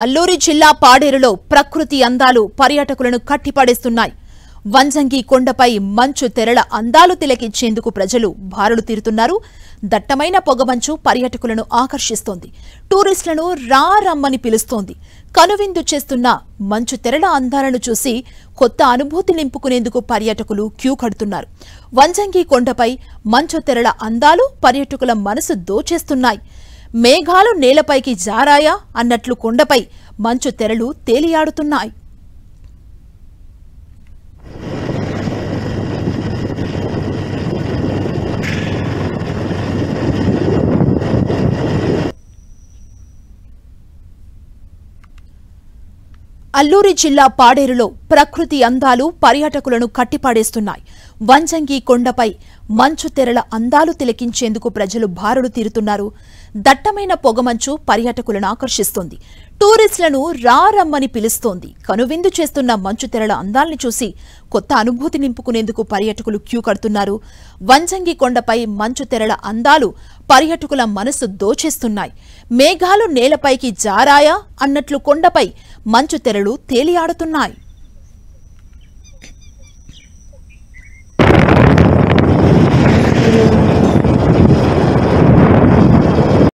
అల్లూరి జిల్లా పాడేరులో ప్రకృతి అందాలు పర్యాటకులను కట్టిపడేస్తున్నాయి. వంజంగి కొండపై మంచు తెరల అందాలు తిలకించేందుకు ప్రజలు బారులు తీరుతున్నారు. దట్టమైన పొగమంచు పర్యాటకులను ఆకర్షిస్తోంది. టూరిస్టులను రమ్మని పిలుస్తోంది. కనువిందు చేస్తున్న మంచు తెరల అందాలను చూసి కొత్త అనుభూతి నింపుకునేందుకు పర్యాటకులు క్యూ కడుతున్నారు. వంజంగి కొండపై మంచు తెరల అందాలు పర్యాటకుల మనసు దోచేస్తున్నాయి. మేఘాలు నేలపైకి జారాయా అన్నట్లు కొండపై మంచు తెరలు తేలియాడుతున్నాయి. అల్లూరి జిల్లా పాడేరులో ప్రకృతి అందాలు పర్యాటకులను కట్టిపడేస్తున్నాయి. వంజంగి కొండపై మంచు తెరల అందాలు తిలకించేందుకు ప్రజలు బారులు తీరుతున్నారు. దట్టమైన పొగమంచు పర్యాటకులను ఆకర్షిస్తోంది. టూరిస్టులను రమ్మని పిలుస్తోంది. కనువిందు చేస్తున్న మంచు తెరల అందాల్ని చూసి కొత్త అనుభూతి నింపుకునేందుకు పర్యాటకులు క్యూ కడుతున్నారు. వంజంగి కొండపై మంచు తెరల అందాలు పర్యాటకుల మనసు దోచేస్తున్నాయి. మేఘాలు నేలపైకి జారాయా అన్నట్లు కొండపై మంచు తెరలు తేలియాడుతున్నాయి.